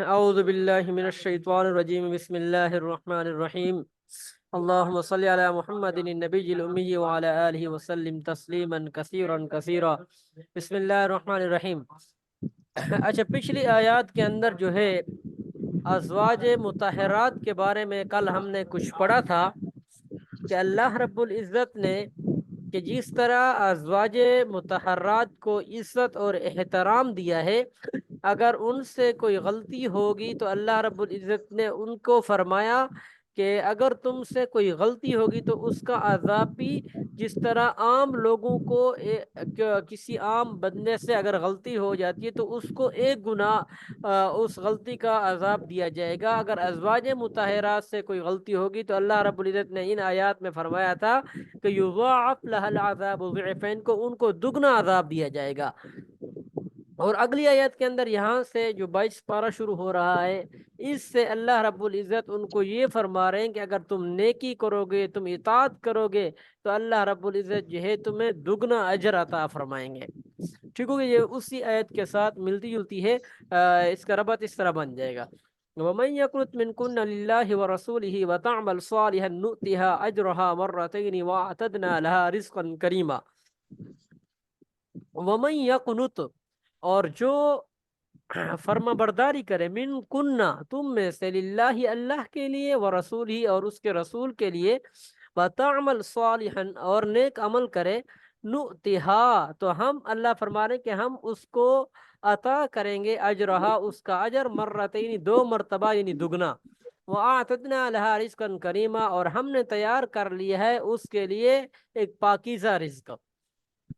اعوذ باللہ من الشیطان الرجیم بسم اللہ الرحمن الرحیم اللہم صلی علی محمد النبی الامی وعلی آلہ وسلم تسلیما کثیرا کثیرا بسم اللہ الرحمن الرحیم۔ اچھا، پچھلی آیات کے اندر جو ہے ازواج مطہرات کے بارے میں کل ہم نے کچھ پڑھا تھا کہ اللہ رب العزت نے کہ جس طرح ازواج مطہرات کو عزت اور احترام دیا ہے، اگر ان سے کوئی غلطی ہوگی تو اللہ رب العزت نے ان کو فرمایا کہ اگر تم سے کوئی غلطی ہوگی تو اس کا عذاب بھی جس طرح عام لوگوں کو کسی عام بندے سے اگر غلطی ہو جاتی ہے تو اس کو ایک گناہ اس غلطی کا عذاب دیا جائے گا، اگر ازواج مطہرات سے کوئی غلطی ہوگی تو اللہ رب العزت نے ان آیات میں فرمایا تھا کہ یضاعف لها العذاب ضعفین، کو ان کو دگنا عذاب دیا جائے گا۔ اور اگلی آیت کے اندر یہاں سے جو 22 پارہ شروع ہو رہا ہے، اس سے اللہ رب العزت ان کو یہ فرما رہے ہیں کہ اگر تم نیکی کرو گے، تم اطاعت کرو گے تو اللہ رب العزت جو ہے تمہیں دگنا اجر عطا فرمائیں گے۔ ٹھیک ہوگا، یہ اسی آیت کے ساتھ ملتی جلتی ہے، اس کا ربط اس طرح بن جائے گا وَمَن يَقْنُتْ مِنكُنَّ لِلَّهِ وَرَسُولِهِ وَتَعْمَلْ صَالِحًا نُؤْتِهَا أَجْرَهَا مَرَّتَيْنِ وَأَعْتَدْنَا لَهَا رِزْقًا كَرِيمًا۔ وَمَن يَقْنُتْ، اور جو فرما برداری کرے، من کنہ تم میں سے، للہ اللہ کے لیے، ورسول ہی اور اس کے رسول کے لیے، وتعمل صالحا اور نیک عمل کرے، نؤتہا تو ہم اللہ فرما رہے کہ ہم اس کو عطا کریں گے، اجرہا اس کا اجر، مرتین دو مرتبہ یعنی دگنا، وَأَعْتَدْنَا لَهَا رِزْقًا كَرِيمًا اور ہم نے تیار کر لیا ہے اس کے لیے ایک پاکیزہ رزق۔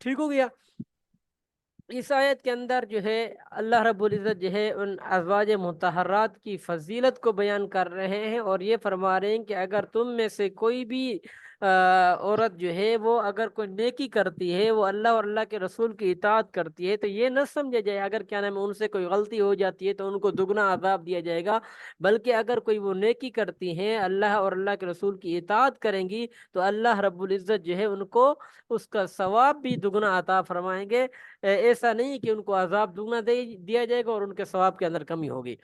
ٹھیک ہو گیا۔ اس آیت کے اندر جو ہے اللہ رب العزت جو ہے ان ازواج مطہرات کی فضیلت کو بیان کر رہے ہیں، اور یہ فرما رہے ہیں کہ اگر تم میں سے کوئی بھی عورت جو ہے وہ اگر کوئی نیکی کرتی ہے، وہ اللہ اور اللہ کے رسول کی اطاعت کرتی ہے، تو یہ نہ سمجھا جائے اگر کیا نام ہے ان سے کوئی غلطی ہو جاتی ہے تو ان کو دگنا عذاب دیا جائے گا، بلکہ اگر کوئی وہ نیکی کرتی ہیں، اللہ اور اللہ کے رسول کی اطاعت کریں گی، تو اللہ رب العزت جو ہے ان کو اس کا ثواب بھی دگنا عطا فرمائیں گے۔ ایسا نہیں کہ ان کو عذاب دگنا دیا جائے گا اور ان کے ثواب کے اندر کمی ہوگی۔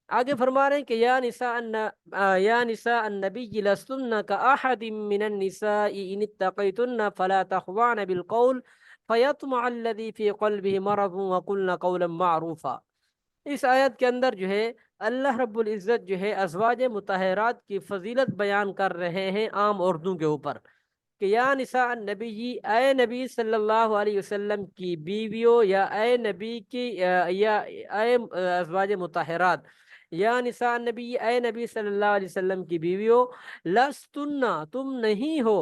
آگے فرما رہے ہیں کہ یا نساء النبی لستن کاحد من النساء ان اتقیتن فلا تخضعن بالقول فیطمع الذی فی قلبه مرض وقلن قولا معروفا۔ اس آیت کے اندر جو ہے اللہ رب العزت جو ہے ازواج مطہرات کی فضیلت بیان کر رہے ہیں عام عورتوں کے اوپر کہ یا نساء النبی، اے نبی صلی اللہ علیہ وسلم کی بیویوں، یا اے نبی کی یا اے ازواج مطہرات، یا نساء النبی اے نبی صلی اللہ علیہ وسلم کی بیویوں، لستن تم نہیں ہو،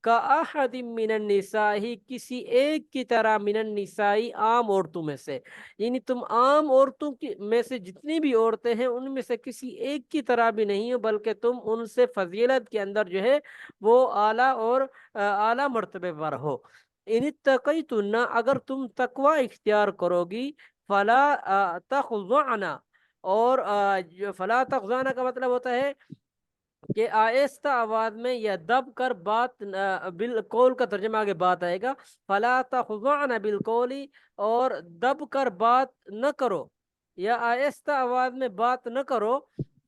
کا احد من النساء کسی ایک کی طرح، من النساء عام عورتوں میں سے، یعنی تم عام عورتوں میں سے جتنی بھی عورتیں ہیں ان میں سے کسی ایک کی طرح بھی نہیں ہو، بلکہ تم ان سے فضیلت کے اندر جو ہے وہ اعلیٰ اور اعلیٰ مرتبے پر ہو۔ ان اتقیتن اگر تم تقوی اختیار کرو گی، فلا تخضعن اور فلا تخضعن کا مطلب ہوتا ہے کہ آہستہ آواز میں یا دب کر بات، بالقول کا ترجمہ آگے بات آئے گا، فلا تخضعن بالقول اور دب کر بات نہ کرو یا آہستہ آواز میں بات نہ کرو،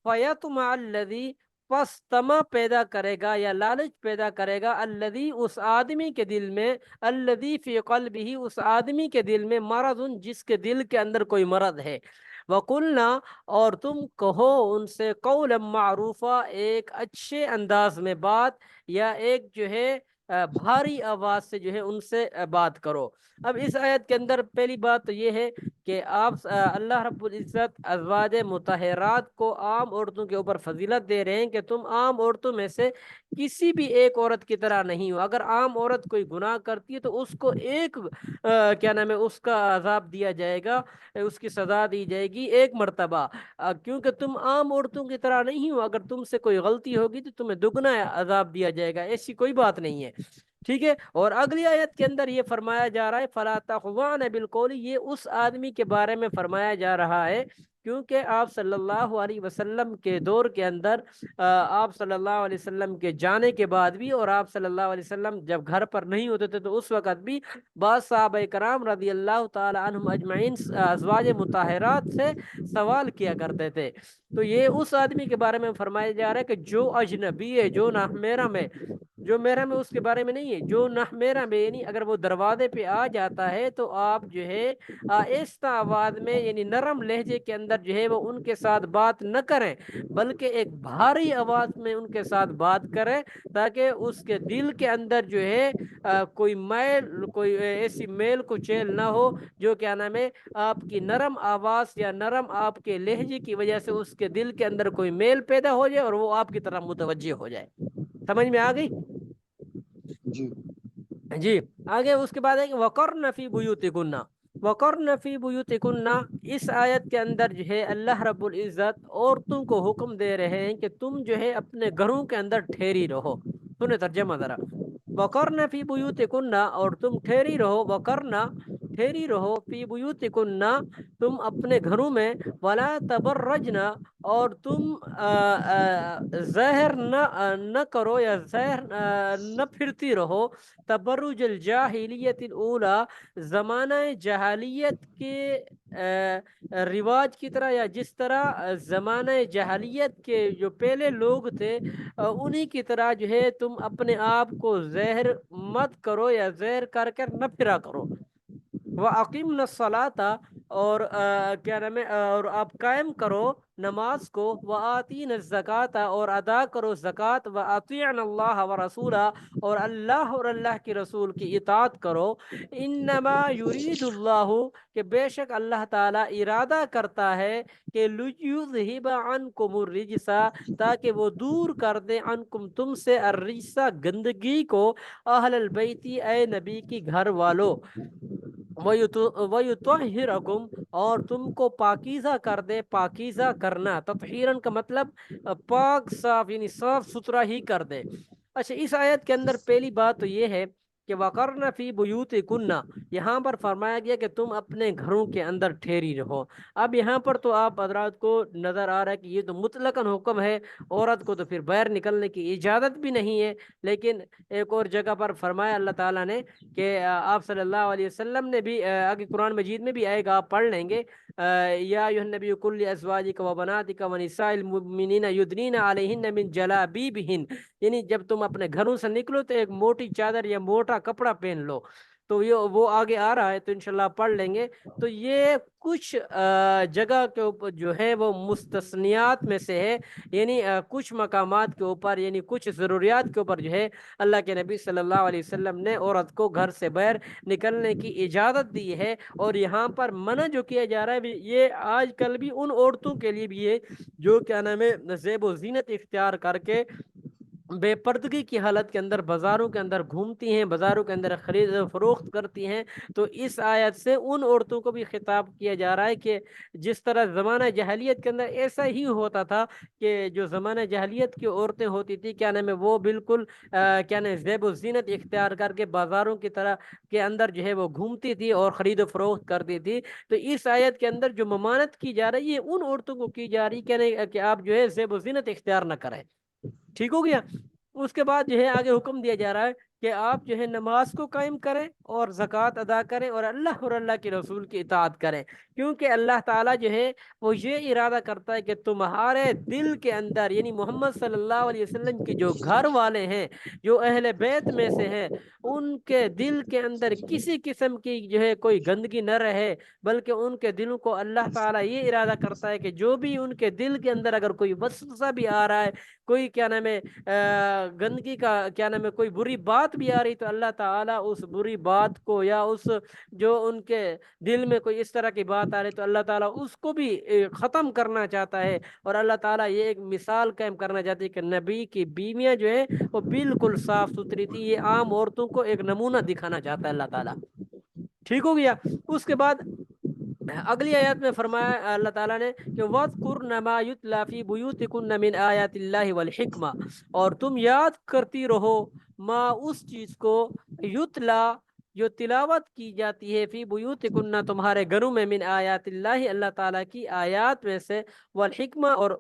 فیطمع الذی پس طمع پیدا کرے گا یا لالچ پیدا کرے گا، الذی اس آدمی کے دل میں، الذی فی قلبہ اس آدمی کے دل میں، مرض جس کے دل کے اندر کوئی مرض ہے، وقلنا اور تم کہو ان سے، قولا معروفا ایک اچھے انداز میں بات، یا ایک جو ہے بھاری آواز سے جو ہے ان سے بات کرو۔ اب اس آیت کے اندر پہلی بات تو یہ ہے کہ آپ اللہ رب العزت ازواج مطہرات کو عام عورتوں کے اوپر فضیلت دے رہے ہیں کہ تم عام عورتوں میں سے کسی بھی ایک عورت کی طرح نہیں ہو۔ اگر عام عورت کوئی گناہ کرتی ہے تو اس کو ایک کیا نام ہے اس کا عذاب دیا جائے گا، اس کی سزا دی جائے گی ایک مرتبہ، کیونکہ تم عام عورتوں کی طرح نہیں ہو، اگر تم سے کوئی غلطی ہوگی تو تمہیں دگنا عذاب دیا جائے گا، ایسی کوئی بات نہیں ہے۔ ٹھیک ہے، اور اگلی آیت کے اندر یہ فرمایا جا رہا ہے فلا تخضعن بالقول، یہ اس آدمی کے بارے میں فرمایا جا رہا ہے کیونکہ آپ صلی اللہ علیہ وسلم کے دور کے اندر آپ صلی اللہ علیہ وسلم کے جانے کے بعد بھی، اور آپ صلی اللہ علیہ وسلم جب گھر پر نہیں ہوتے تھے تو اس وقت بھی بعض صحابہ کرام رضی اللہ تعالی عنہم اجمعین ازواج مطہرات سے سوال کیا کرتے تھے۔ تو یہ اس آدمی کے بارے میں فرمایا جا رہا ہے کہ جو اجنبی ہے، جو نامیرا میں، جو میرا میں اس کے بارے میں نہیں ہے، جو نہ میرا میں، یعنی اگر وہ دروازے پہ آ جاتا ہے تو آپ جو ہے آہستہ آواز میں، یعنی نرم لہجے کے اندر جو ہے وہ ان کے ساتھ بات نہ کریں، بلکہ ایک بھاری آواز میں ان کے ساتھ بات کریں، تاکہ اس کے دل کے اندر جو ہے کوئی میل، کوئی ایسی میل کو چیل نہ ہو جو کیا نام ہے آپ کی نرم آواز یا نرم آپ کے لہجے کی وجہ سے اس کے دل کے اندر کوئی میل پیدا ہو جائے اور وہ آپ کی طرف متوجہ ہو جائے۔ سمجھ میں آ گئی؟ جی جی آگے اس کے بعد ہے کہ وَقَرْنَ فِي بُيُوتِكُنَّ، وَقَرْنَ فِي بُيُوتِكُنَّ، اس آیت کے اندر جو ہے اللہ رب العزت عورتوں کو حکم دے رہے ہیں کہ تم جو ہے اپنے گھروں کے اندر ٹھہری رہو۔ سنیں ترجمہ ذرا، وَقَرْنَ فِي بُيُوتِكُنَّ، اور تم ٹھہری رہو، وَقَرْنَ ٹھہری رہو، فی بیوتکن تم اپنے گھروں میں، ولا تبرجن، اور تم ظاہر نہ کرو یا ظاہر نہ پھرتی رہو، تبرج الجاہلیت الاولی، زمانہ جاہلیت کے رواج کی طرح، یا جس طرح زمانہ جاہلیت کے جو پہلے لوگ تھے انہی کی طرح جو ہے تم اپنے آپ کو ظاہر مت کرو یا ظاہر کر کر نہ پھرا کرو۔ وَأَقِمْنَ الصَّلَاةَ، اور کیا نام ہے اور آپ قائم کرو نماز کو، وَآتِينَ الزَّكَاةَ، اور ادا کرو زکوٰۃ، وَأَطِيعْنَ اللَّهَ وَرَسُولَهُ، اور اللہ اور اللہ کے رسول کی اطاعت کرو۔ انما یرید اللہ، کہ بے شک اللہ تعالی ارادہ کرتا ہے کہ لیذہب عنکم الرجس، تاکہ وہ دور کر دے عنکم تم سے، الرجس گندگی کو، اہل البیت اے نبی کی گھر والوں، وَيُطَهِّرَكُمْ، اور تم کو پاکیزہ کر دے، پاکیزہ کرنا، تطہیرن کا مطلب پاک صاف، یعنی صاف ستھرا ہی کر دے۔ اچھا، اس آیت کے اندر پہلی بات تو یہ ہے کہ وَقَرْنَ فِي بُيُوتِكُنَّ، یہاں پر فرمایا گیا کہ تم اپنے گھروں کے اندر ٹھہری رہو۔ اب یہاں پر تو آپ حضرات کو نظر آ رہا ہے کہ یہ تو مطلقاً حکم ہے، عورت کو تو پھر باہر نکلنے کی اجازت بھی نہیں ہے، لیکن ایک اور جگہ پر فرمایا اللہ تعالیٰ نے کہ آپ صلی اللہ علیہ وسلم نے بھی آگے قرآن مجید میں بھی آئے گا، آپ پڑھ لیں گے، یا ایھا النبی قل لازواجک وبناتک ونساء المؤمنین یدنین علیہن من جلابیبہن، یعنی جب تم اپنے گھروں سے نکلو تو ایک موٹی چادر یا موٹا کپڑا پہن لو، تو یہ وہ آگے آ رہا ہے تو انشاءاللہ پڑھ لیں گے۔ تو یہ کچھ جگہ کے اوپر جو ہے وہ مستثنیات میں سے ہے، یعنی کچھ مقامات کے اوپر، یعنی کچھ ضروریات کے اوپر جو ہے اللہ کے نبی صلی اللہ علیہ وسلم نے عورت کو گھر سے باہر نکلنے کی اجازت دی ہے۔ اور یہاں پر منع جو کیا جا رہا ہے یہ آج کل بھی ان عورتوں کے لیے بھی ہے جو کیا نام ہے زیب و زینت اختیار کر کے بے پردگی کی حالت کے اندر بازاروں کے اندر گھومتی ہیں، بازاروں کے اندر خرید و فروخت کرتی ہیں۔ تو اس آیت سے ان عورتوں کو بھی خطاب کیا جا رہا ہے کہ جس طرح زمانہ جاہلیت کے اندر ایسا ہی ہوتا تھا کہ جو زمانہ جاہلیت کی عورتیں ہوتی تھی کیا نام ہے وہ بالکل کیا نام ہے زیب و زینت اختیار کر کے بازاروں کی طرح کے اندر جو ہے وہ گھومتی تھی اور خرید و فروخت کرتی تھی۔ تو اس آیت کے اندر جو ممانعت کی جا رہی ہے ان عورتوں کو کی جا رہی ہے کہ آپ جو ہے زیب و زینت اختیار نہ کریں۔ ٹھیک ہو گیا؟ اس کے بعد جو ہے آگے حکم دیا جا رہا ہے کہ آپ جو ہے نماز کو قائم کریں اور زکوٰۃ ادا کریں اور اللہ کے رسول کی اطاعت کریں، کیونکہ اللہ تعالیٰ جو ہے وہ یہ ارادہ کرتا ہے کہ تمہارے دل کے اندر، یعنی محمد صلی اللہ علیہ وسلم کے جو گھر والے ہیں، جو اہل بیت میں سے ہیں، ان کے دل کے اندر کسی قسم کی جو ہے کوئی گندگی نہ رہے، بلکہ ان کے دلوں کو اللہ تعالیٰ یہ ارادہ کرتا ہے کہ جو بھی ان کے دل کے اندر اگر کوئی وسوسہ بھی آ رہا ہے، کوئی کیا نام ہے گندگی کا کیا نام ہے کوئی بری بات بھی آ رہی، تو اللہ تعالیٰ اس بری بات کو یا اس جو ان کے دل میں کوئی اس طرح کی بات آ رہی تو اللہ تعالیٰ اس کو بھی ختم کرنا چاہتا ہے۔ اور اللہ تعالیٰ یہ ایک مثال قائم کرنا چاہتی ہے کہ نبی کی بیویاں جو ہے وہ بالکل صاف ستھری تھی، یہ عام عورتوں کو ایک نمونہ دکھانا چاہتا ہے اللہ تعالیٰ۔ ٹھیک ہو گیا؟ اس کے بعد اگلی آیات میں فرمایا اللہ تعالیٰ نے کہ وَاذْكُرْنَ مَا يُتْلَى فِي بُيُوتِكُنَّ مِنْ آیَاتِ اللَّهِ وَالْحِکْمَةِ، اور تم یاد کرتی رہو ما اس چیز کو یتلا جو تلاوت کی جاتی ہے فی بیوتکن تمہارے گھروں میں من آیات اللہ اللہ تعالیٰ کی آیات میں سے والحکمہ اور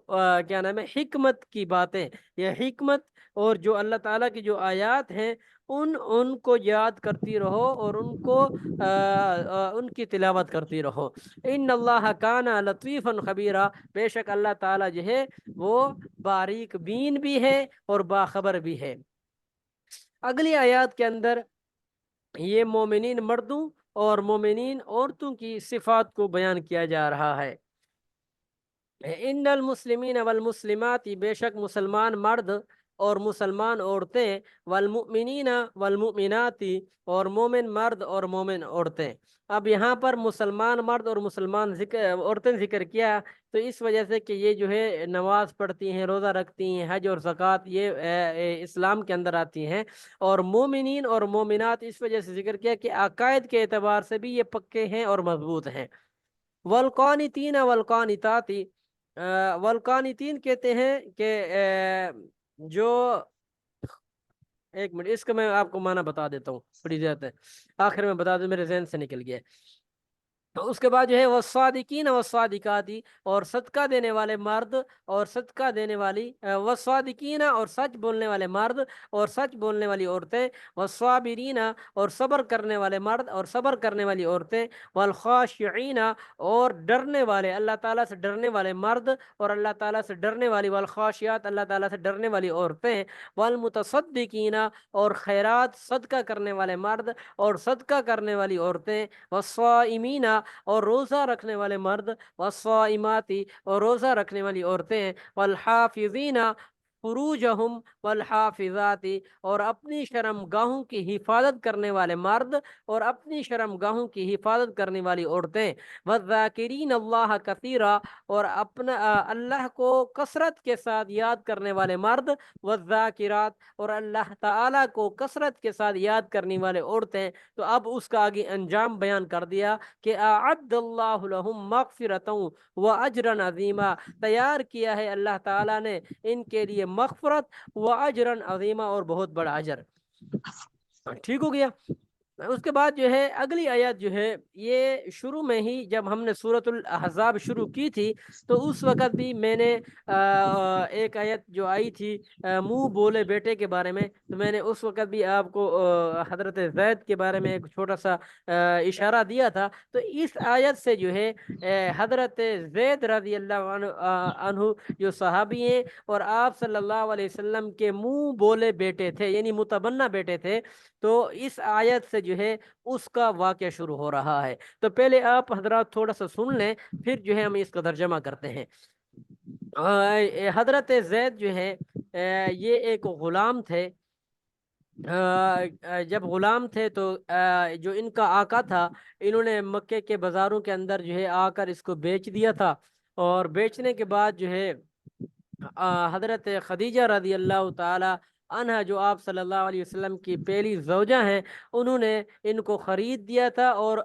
کیا نام ہے حکمت کی باتیں یہ حکمت اور جو اللہ تعالیٰ کی جو آیات ہیں ان کو یاد کرتی رہو اور ان کی تلاوت کرتی رہو ان اللہ کان لطیفا خبیرہ بے شک اللہ تعالیٰ جو ہے وہ باریک بین بھی ہے اور باخبر بھی ہے اگلی آیات کے اندر یہ مومنین مردوں اور مومنین عورتوں کی صفات کو بیان کیا جا رہا ہے ان المسلمین والمسلمات بے شک مسلمان مرد اور مسلمان عورتیں والمؤمنین والمؤمنات اور مومن مرد اور مومن عورتیں اب یہاں پر مسلمان مرد اور مسلمان عورتیں ذکر کیا تو اس وجہ سے کہ یہ جو ہے نماز پڑھتی ہیں روزہ رکھتی ہیں حج اور زکوٰۃ یہ اسلام کے اندر آتی ہیں اور مومنین اور مومنات اس وجہ سے ذکر کیا کہ عقائد کے اعتبار سے بھی یہ پکے ہیں اور مضبوط ہیں والقانتین والقانتات والقانتین کہتے ہیں کہ جو ایک منٹ اس کا میں آپ کو معنی بتا دیتا ہوں تھوڑی دیر ہے آخر میں بتا دوں میرے ذہن سے نکل گیا تو اس کے بعد جو ہے وہ صادقین و صادقاتی اور صدقہ دینے والے مرد اور صدقہ دینے والی وہ صادقین اور سچ بولنے والے مرد اور سچ بولنے والی عورتیں وہ صابرین اور صبر کرنے والے مرد اور صبر کرنے والی عورتیں والخاشعین اور ڈرنے والے اللہ تعالیٰ سے ڈرنے والے مرد اور اللہ تعالیٰ سے ڈرنے والی والخاشعات اللہ تعالیٰ سے ڈرنے والی عورتیں والمتصدقین اور خیرات صدقہ کرنے والے مرد اور صدقہ کرنے والی عورتیں والصائمین اور روزہ رکھنے والے مرد والصائمات اور روزہ رکھنے والی عورتیں والحافظین فروجہم والحافظات اور اپنی شرم گاہوں کی حفاظت کرنے والے مرد اور اپنی شرم گاہوں کی حفاظت کرنے والی عورتیں والذاکرین اللہ کثیرا اور اپنا اللہ کو کثرت کے ساتھ یاد کرنے والے مرد والذاکرات اور اللہ تعالیٰ کو کثرت کے ساتھ یاد کرنے والے عورتیں تو اب اس کا آگے انجام بیان کر دیا کہ اعد اللہ لہم مغفرتا و اجرا عظیما تیار کیا ہے اللہ تعالیٰ نے ان کے لیے مغفرت و اجرا عظیما اور بہت بڑا اجر ٹھیک ہو گیا اس کے بعد جو ہے اگلی آیت جو ہے یہ شروع میں ہی جب ہم نے سورۃ الاحزاب شروع کی تھی تو اس وقت بھی میں نے ایک آیت جو آئی تھی منہ بولے بیٹے کے بارے میں تو میں نے اس وقت بھی آپ کو حضرت زید کے بارے میں ایک چھوٹا سا اشارہ دیا تھا تو اس آیت سے جو ہے حضرت زید رضی اللہ عنہ جو صحابی ہیں اور آپ صلی اللہ علیہ وسلم کے منہ بولے بیٹے تھے یعنی متبنہ بیٹے تھے تو اس آیت سے جو ہے اس کا واقعہ شروع ہو رہا ہے تو پہلے آپ حضرات تھوڑا سا سن لیں پھر جو ہے ہم اس کا ترجمہ کرتے ہیں حضرت زید جو ہے یہ ایک غلام تھے جب غلام تھے تو جو ان کا آقا تھا انہوں نے مکے کے بازاروں کے اندر جو ہے آ کر اس کو بیچ دیا تھا اور بیچنے کے بعد جو ہے حضرت خدیجہ رضی اللہ تعالی عنہ جو آپ صلی اللہ علیہ وسلم کی پہلی زوجہ ہیں انہوں نے ان کو خرید دیا تھا اور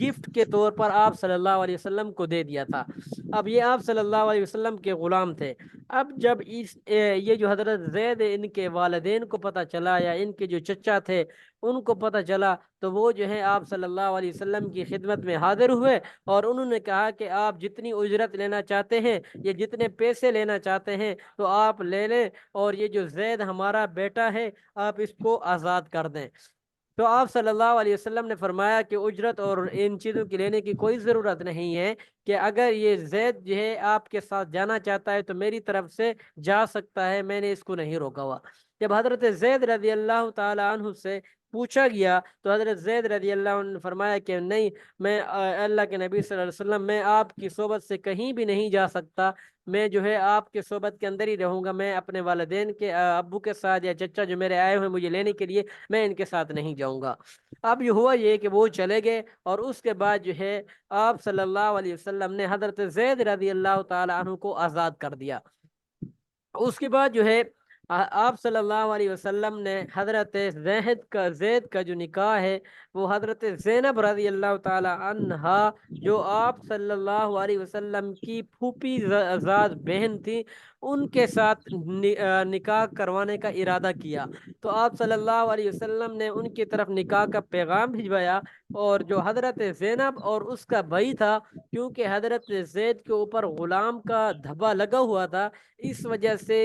گفٹ کے طور پر آپ صلی اللہ علیہ وسلم کو دے دیا تھا اب یہ آپ صلی اللہ علیہ وسلم کے غلام تھے اب جب یہ جو حضرت زید ان کے والدین کو پتہ چلا یا ان کے جو چچا تھے ان کو پتہ چلا تو وہ جو ہے آپ صلی اللہ علیہ وسلم کی خدمت میں حاضر ہوئے اور انہوں نے کہا کہ آپ جتنی اجرت لینا چاہتے ہیں یا جتنے پیسے لینا چاہتے ہیں تو آپ لے لیں اور یہ جو زید ہمارا بیٹا ہے آپ اس کو آزاد کر دیں تو آپ صلی اللہ علیہ وسلم نے فرمایا کہ اجرت اور ان چیزوں کی لینے کی کوئی ضرورت نہیں ہے کہ اگر یہ زید جو ہے آپ کے ساتھ جانا چاہتا ہے تو میری طرف سے جا سکتا ہے میں نے اس کو نہیں روکا ہوا جب حضرت زید رضی اللہ تعالی عنہ سے پوچھا گیا تو حضرت زید رضی اللہ عنہ نے فرمایا کہ نہیں میں اللہ کے نبی صلی اللہ علیہ وسلم میں آپ کی صحبت سے کہیں بھی نہیں جا سکتا میں جو ہے آپ کے صحبت کے اندر ہی رہوں گا میں اپنے والدین کے ابو کے ساتھ یا چچا جو میرے آئے ہوئے مجھے لینے کے لیے میں ان کے ساتھ نہیں جاؤں گا اب یہ ہوا یہ کہ وہ چلے گئے اور اس کے بعد جو ہے آپ صلی اللہ علیہ وسلم نے حضرت زید رضی اللہ تعالی عنہ کو آزاد کر دیا اس کے بعد جو ہے آپ صلی اللہ علیہ وسلم نے حضرت زید کا جو نکاح ہے وہ حضرت زینب رضی اللہ تعالی عنہا، جو آپ صلی اللہ علیہ وسلم کی پھوپھی زاد بہن تھی، ان کے ساتھ نکاح کروانے کا ارادہ کیا۔ تو آپ صلی اللہ علیہ وسلم نے ان کی طرف نکاح کا پیغام بھجوایا، اور جو حضرت زینب اور اس کا بھائی تھا، کیونکہ حضرت زید کے اوپر غلام کا دھبا لگا ہوا تھا، اس وجہ سے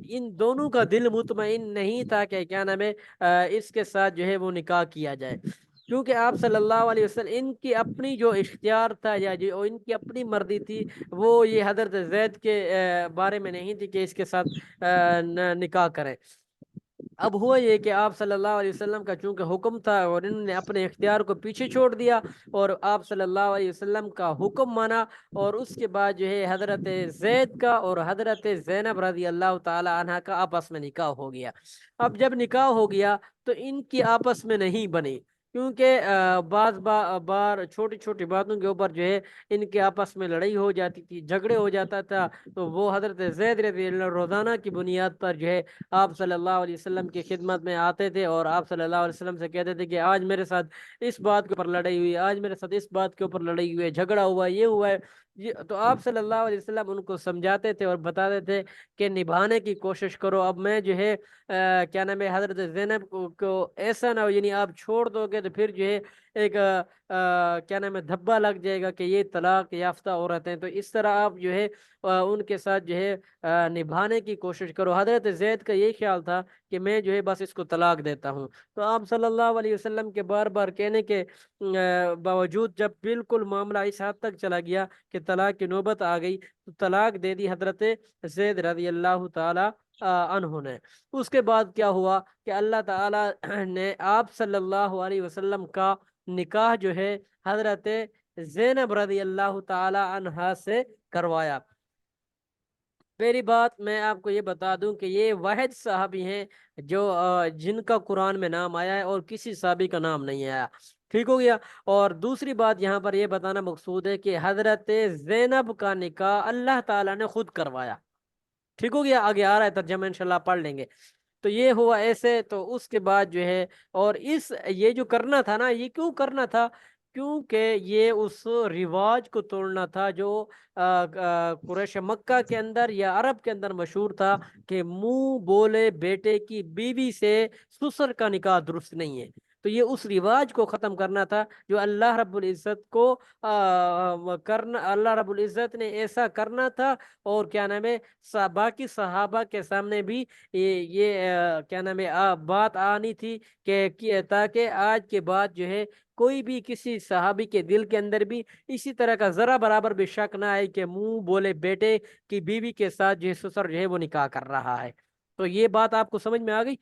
ان دونوں کا دل مطمئن نہیں تھا کہ کیا نام ہے اس کے ساتھ جو ہے وہ نکاح کیا جائے، کیونکہ آپ صلی اللہ علیہ وسلم ان کی اپنی جو اختیار تھا یا جو ان کی اپنی مرضی تھی، وہ یہ حضرت زید کے بارے میں نہیں تھی کہ اس کے ساتھ نکاح کریں۔ اب ہوا یہ کہ آپ صلی اللہ علیہ وسلم کا چونکہ حکم تھا اور انہوں نے اپنے اختیار کو پیچھے چھوڑ دیا اور آپ صلی اللہ علیہ وسلم کا حکم مانا، اور اس کے بعد جو ہے حضرت زید کا اور حضرت زینب رضی اللہ تعالی عنہ کا آپس میں نکاح ہو گیا۔ اب جب نکاح ہو گیا تو ان کی آپس میں نہیں بنی، کیونکہ بعض بار چھوٹی چھوٹی باتوں کے اوپر جو ہے ان کے آپس میں لڑائی ہو جاتی تھی، جھگڑے ہو جاتا تھا، تو وہ حضرت زید رضی اللہ روزانہ کی بنیاد پر جو ہے آپ صلی اللہ علیہ وسلم کی خدمت میں آتے تھے اور آپ صلی اللہ علیہ وسلم سے کہتے تھے کہ آج میرے ساتھ اس بات کے اوپر لڑائی ہوئی، آج میرے ساتھ اس بات کے اوپر لڑائی ہوئی ہے، جھگڑا ہوا، یہ ہوا ہے۔ تو آپ صلی اللہ علیہ وسلم ان کو سمجھاتے تھے اور بتاتے تھے کہ نبھانے کی کوشش کرو، اب میں جو ہے کیا نام ہے حضرت زینب کو ایسا نہ ہو، یعنی آپ چھوڑ دو گے تو پھر جو ہے ایک کیا نام ہے دھبا لگ جائے گا کہ یہ طلاق یافتہ عورت ہیں، تو اس طرح آپ جو ہے ان کے ساتھ جو ہے نبھانے کی کوشش کرو۔ حضرت زید کا یہ خیال تھا کہ میں جو ہے بس اس کو طلاق دیتا ہوں، تو آپ صلی اللہ علیہ وسلم کے بار بار کہنے کے باوجود جب بالکل معاملہ اس حد تک چلا گیا کہ طلاق کی نوبت آ گئی، تو طلاق دے دی حضرت زید رضی اللہ تعالی عنہ نے۔ اس کے بعد کیا ہوا کہ اللہ تعالی نے آپ صلی اللہ علیہ وسلم کا نکاح جو ہے حضرت زینب رضی اللہ تعالی عنہا سے کروایا۔ پہلی بات میں آپ کو یہ بتا دوں کہ یہ واحد صحابی ہیں جو جن کا قرآن میں نام آیا ہے، اور کسی صحابی کا نام نہیں آیا، ٹھیک ہو گیا۔ اور دوسری بات یہاں پر یہ بتانا مقصود ہے کہ حضرت زینب کا نکاح اللہ تعالیٰ نے خود کروایا، ٹھیک ہو گیا۔ آگے آ رہا ہے ترجمہ انشاءاللہ پڑھ لیں گے۔ تو یہ ہوا ایسے، تو اس کے بعد جو ہے اور یہ جو کرنا تھا نا، یہ کیوں کرنا تھا؟ کیونکہ یہ اس رواج کو توڑنا تھا جو قریش مکہ کے اندر یا عرب کے اندر مشہور تھا کہ منہ بولے بیٹے کی بیوی سے سسر کا نکاح درست نہیں ہے۔ تو یہ اس رواج کو ختم کرنا تھا جو اللہ رب العزت کو اللہ رب العزت نے ایسا کرنا تھا، اور کیا نام ہے باقی صحابہ کے سامنے بھی یہ کیا نام ہے بات آنی تھی کہ تاکہ آج کے بعد جو ہے کوئی بھی کسی صحابی کے دل کے اندر بھی اسی طرح کا ذرا برابر بھی شک نہ آئے کہ منہ بولے بیٹے کی بیوی کے ساتھ جو ہے سسر جو ہے وہ نکاح کر رہا ہے۔ تو یہ بات آپ کو سمجھ میں آ گئی؟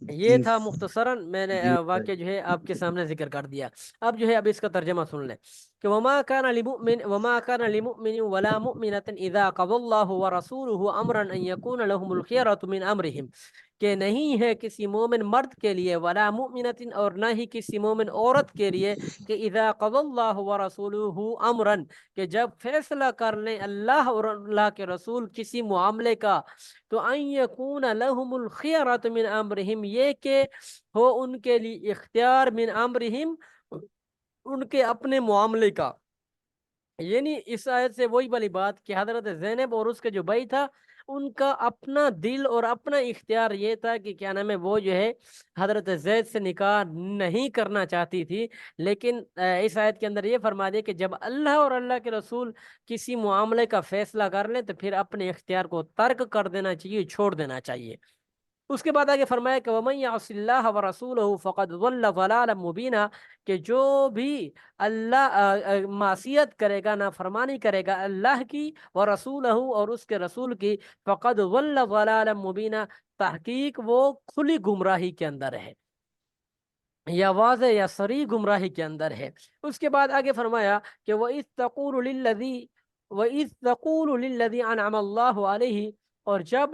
یہ جی تھا مختصراً میں نے جی واقعہ جو ہے آپ کے سامنے ذکر کر دیا۔ اب جو ہے اب اس کا ترجمہ سن لیں کہ وما كان لمؤمن ولا مؤمنة اذا قضى الله ورسوله امرا ان يكون لهم الخيرة من امرهم، کہ نہیں ہے کسی مومن مرد کے لیے ولا مؤمنۃ، اور نہ ہی کسی مومن عورت کے لیے، کہ اذا قضى الله ورسوله امرا، کہ جب فیصلہ کر لیں اللہ اور اللہ کے رسول کسی معاملے کا، تو ان یکون لهم الخیرۃ من امرہم، یہ کہ ہو ان کے لیے اختیار، من امرہم ان کے اپنے معاملے کا۔ یعنی اس آیت سے وہی والی بات کہ حضرت زینب اور اس کے جو بھائی تھا، ان کا اپنا دل اور اپنا اختیار یہ تھا کہ کیا نام ہے وہ جو ہے حضرت زید سے نکاح نہیں کرنا چاہتی تھی، لیکن اس آیت کے اندر یہ فرما دیا کہ جب اللہ اور اللہ کے رسول کسی معاملے کا فیصلہ کر لیں تو پھر اپنے اختیار کو ترک کر دینا چاہیے، چھوڑ دینا چاہیے۔ اس کے بعد آگے فرمایا کہ وَمَن يَعْصِ اللَّهَ وَرَسُولَهُ فَقَدْ ضَلَّ ضَلَالًا مُبِينًا، کہ جو بھی اللہ معصیت کرے گا، نافرمانی کرے گا اللہ کی، وَرَسُولَهُ اور اس کے رسول کی، فَقَدْ ضَلَّ ضَلَالًا مُبِينًا، تحقیق وہ کھلی گمراہی کے اندر ہے، یا واضح یا صریح گمراہی کے اندر ہے۔ اس کے بعد آگے فرمایا کہ وَإِذْ تَقُولُ لِلَّذِي أَنْعَمَ اللَّهُ عَلَيْهِ، اور جب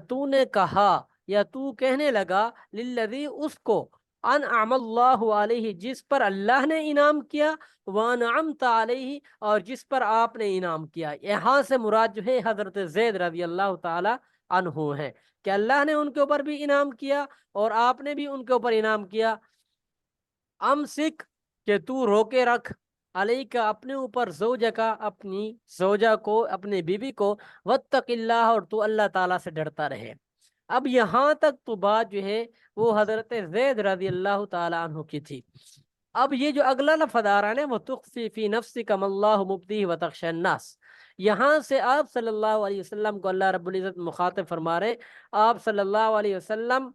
تو نے کہا یا تو کہنے لگا، للذی اس کو، انعم اللہ علیہ جس پر اللہ نے انعام کیا، وانعمت علیہ اور جس پر آپ نے انعام کیا۔ یہاں سے مراد جو ہے حضرت زید رضی اللہ تعالی عنہ ہیں کہ اللہ نے ان کے اوپر بھی انعام کیا اور آپ نے بھی ان کے اوپر انعام کیا۔ امسک کہ تو روکے رکھ، علیہ کا اپنے اوپر، زوجہ کا اپنی زوجہ کو، اپنی بیوی کو، واتق اللہ اور تو اللہ تعالیٰ سے ڈرتا رہے۔ اب یہاں تک تو بات جو ہے وہ حضرت زید رضی اللہ تعالیٰ عنہ کی تھی۔ اب یہ جو اگلا لفظ آ رہا ہے نا، وہ تخفی فی نفسک ما اللہ مبدیہ وتخشی الناس، یہاں سے آپ صلی اللہ علیہ وسلم کو اللہ رب العزت مخاطب فرما رہے۔ آپ صلی اللہ علیہ وسلم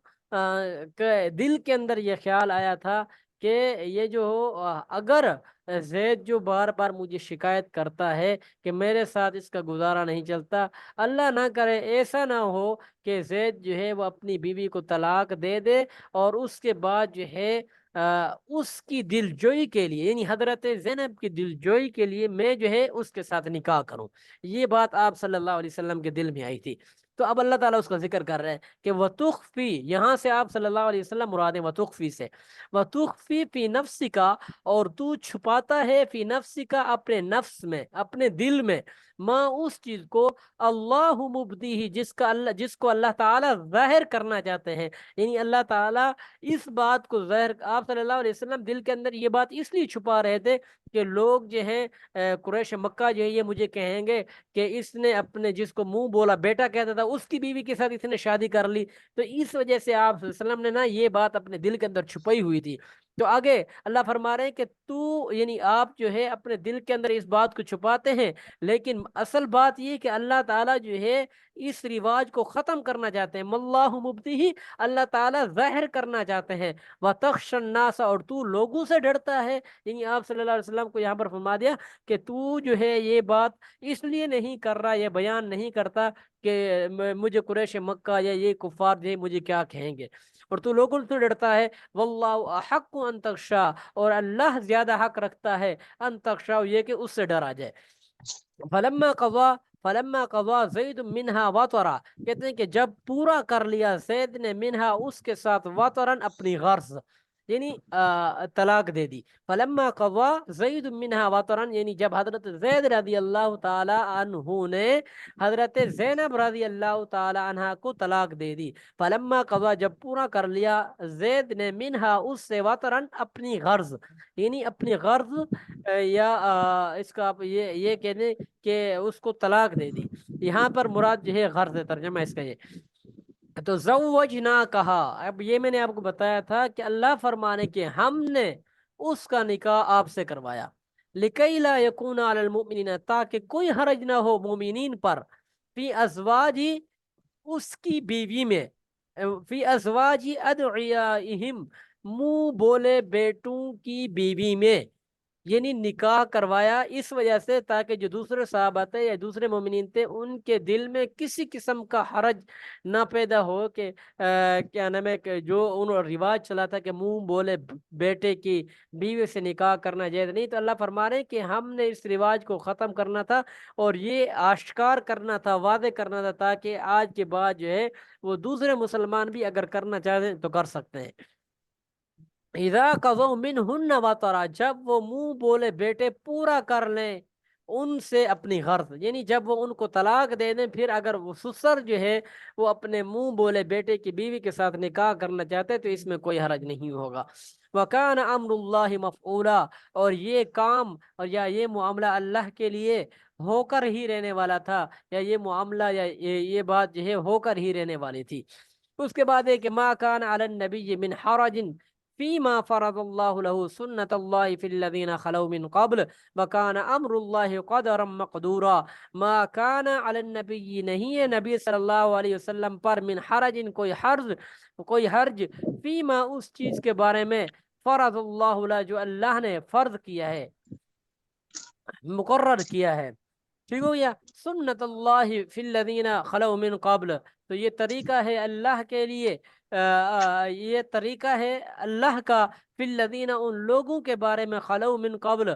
کے دل کے اندر یہ خیال آیا تھا کہ یہ جو اگر زید جو بار بار مجھے شکایت کرتا ہے کہ میرے ساتھ اس کا گزارا نہیں چلتا، اللہ نہ کرے ایسا نہ ہو کہ زید جو ہے وہ اپنی بیوی کو طلاق دے دے اور اس کے بعد جو ہے اس کی دل جوئی کے لیے، یعنی حضرت زینب کی دل جوئی کے لیے میں جو ہے اس کے ساتھ نکاح کروں۔ یہ بات آپ صلی اللہ علیہ وسلم کے دل میں آئی تھی۔ تو اب اللہ تعالیٰ اس کا ذکر کر رہے ہیں کہ وَتُخْفِي، یہاں سے آپ صلی اللہ علیہ وسلم مراد ہے وَتُخْفِي سے، وَتُخْفِي فِي نَفْسِكَ، اور تو چھپاتا ہے فی نفسک، اپنے نفس میں، اپنے دل میں، ماں اس چیز کو، اللہ مبدیہ جس کو اللہ تعالیٰ ظاہر کرنا چاہتے ہیں، یعنی اللہ تعالیٰ اس بات کو ظاہر، آپ صلی اللہ علیہ وسلم دل کے اندر یہ بات اس لیے چھپا رہے تھے کہ لوگ جو ہیں قریش مکہ جو ہے یہ مجھے کہیں گے کہ اس نے اپنے جس کو منہ بولا بیٹا کہتا تھا اس کی بیوی کے ساتھ اس نے شادی کر لی، تو اس وجہ سے آپ صلی اللہ علیہ وسلم نے نا یہ بات اپنے دل کے اندر چھپائی ہوئی تھی۔ تو آگے اللہ فرما رہے ہیں کہ تو، یعنی آپ جو ہے اپنے دل کے اندر اس بات کو چھپاتے ہیں، لیکن اصل بات یہ کہ اللہ تعالیٰ جو ہے اس رواج کو ختم کرنا چاہتے ہیں، واللہ مبدیہ، اللہ تعالیٰ ظاہر کرنا چاہتے ہیں، وَتَخْشَى النَّاسَ، اور تو لوگوں سے ڈرتا ہے، یعنی آپ صلی اللہ علیہ وسلم کو یہاں پر فرما دیا کہ تو جو ہے یہ بات اس لیے نہیں کر رہا، یہ بیان نہیں کرتا کہ مجھے قریش مکہ یا یہ کفار جو ہے مجھے کیا کہیں گے، اور تو لوگوں سے ڈرتا ہے، واللہ احق ان تخشا، اور اللہ زیادہ حق رکھتا ہے ان تخشا، یہ کہ اس سے ڈرا جائے۔ فلما قضا زید منہا وطرا، کہتے ہیں کہ جب پورا کر لیا زید نے منہا اس کے ساتھ وطرن اپنی غرض، یعنی طلاق دے دی۔ فلما قضا زید منہا وطرن، یعنی جب حضرت زید رضی اللہ تعالی عنہ نے حضرت زینب رضی اللہ تعالی عنہ کو طلاق دے دی۔ فلما قضا، جب پورا کر لیا زید نے منہا اس سے وطرن اپنی غرض، یعنی اپنی غرض یا اس کا یہ کہہ دیں کہ اس کو طلاق دے دی، یہاں پر مراد جو ہے غرض ہے، ترجمہ اس کا یہ۔ تو زوجنا کہا، اب یہ میں نے آپ کو بتایا تھا کہ اللہ فرمانے کہ ہم نے اس کا نکاح آپ سے کروایا، لکی لا یکون علی المؤمنین، تاکہ کوئی حرج نہ ہو مومنین پر، فی ازواجی اس کی بیوی میں، فی ازواجی ادعیائہم منہ بولے بیٹوں کی بیوی میں، یعنی نکاح کروایا اس وجہ سے تاکہ جو دوسرے صحابہ تھے یا دوسرے مومنین تھے ان کے دل میں کسی قسم کا حرج نہ پیدا ہو کہ کیا نام ہے کہ جو انہوں رواج چلا تھا کہ منہ بولے بیٹے کی بیوی سے نکاح کرنا جائز نہیں، تو اللہ فرما رہے ہیں کہ ہم نے اس رواج کو ختم کرنا تھا اور یہ آشکار کرنا تھا، واضح کرنا تھا، تاکہ آج کے بعد جو ہے وہ دوسرے مسلمان بھی اگر کرنا چاہتے ہیں تو کر سکتے ہیں۔ اذا قضوا منہن وطرا، جب وہ منہ بولے بیٹے پورا کر لیں ان سے اپنی غرض، یعنی جب وہ ان کو طلاق دے دیں، پھر اگر وہ سسر جو ہے وہ اپنے منہ بولے بیٹے کی بیوی کے ساتھ نکاح کرنا چاہتے تو اس میں کوئی حرج نہیں ہوگا۔ وَكَانَ أَمْرُ اللَّهِ مَفْعُولًا، اور یہ کام اور یا یہ معاملہ اللہ کے لیے ہو کر ہی رہنے والا تھا، یا یہ معاملہ یا یہ بات جو ہے ہو کر ہی رہنے والی تھی۔ اس کے بعد ہے کہ ما کان علی النبی من حرج فیما فرض اللہ له سنت اللہ فی الذین خلو من قبل وکان امر اللہ قدرا مقدورا، ما کان علی النبی، نہیں ہے نبی صلی اللہ علیہ وسلم پر، من حرج کوئی حرج، فیما اس چیز کے بارے میں، فرض اللہ له جو اللہ نے فرض کیا ہے، مقرر کیا ہے، ٹھیک ہو گیا، سنت اللہ فی الذین خلو من قبل، تو یہ طریقہ ہے اللہ کے لیے، یہ طریقہ ہے اللہ کا، فی الذین ان لوگوں کے بارے میں، خلو من قبل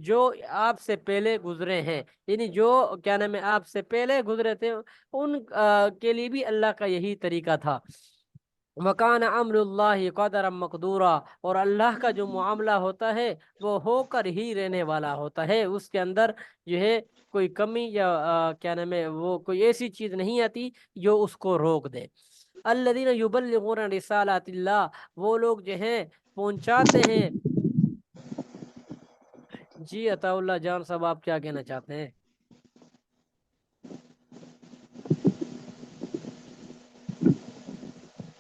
جو آپ سے پہلے گزرے ہیں، یعنی جو کیا نام ہے آپ سے پہلے گزرے تھے ان کے لیے بھی اللہ کا یہی طریقہ تھا۔ مکان امر اللہ قدر مقدورا، اور اللہ کا جو معاملہ ہوتا ہے وہ ہو کر ہی رہنے والا ہوتا ہے، اس کے اندر جو ہے کوئی کمی یا کیا نام ہے وہ کوئی ایسی چیز نہیں آتی جو اس کو روک دے۔ الذین یبلغون رسالات اللہ، وہ لوگ جو ہیں پہنچاتے ہیں۔ جی عطا اللہ جان صاحب، آپ کیا کہنا چاہتے ہیں؟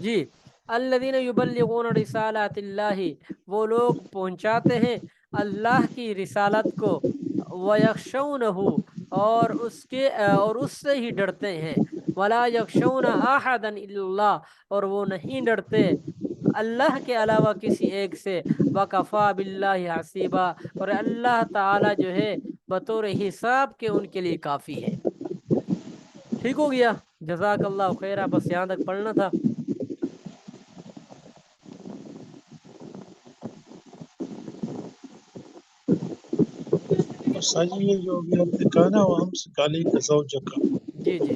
جی، الذین یبلغون رسالات اللہ، وہ لوگ پہنچاتے ہیں اللہ کی رسالت کو، وَيَخْشَوْنَهُ، اور اس سے ہی ڈرتے ہیں، وَلَا يَخْشَوْنَ أَحَدًا إِلَّا اللَّهِ، اور وہ نہیں ڈرتے اللہ کے علاوہ کسی ایک سے، وَكَفَى بِاللَّهِ حَسِيبًا، اور اللہ تعالی جو ہے بطور حساب کے ان کے لیے کافی ہے۔ ٹھیک ہو گیا، جزاک اللہ خیرہ، بس یہاں تک پڑھنا تھا۔ اور ساجی یہ جو ابھی آپ نے کہا نا وہ ہم سے کالی کا زوجہ کا، جی جی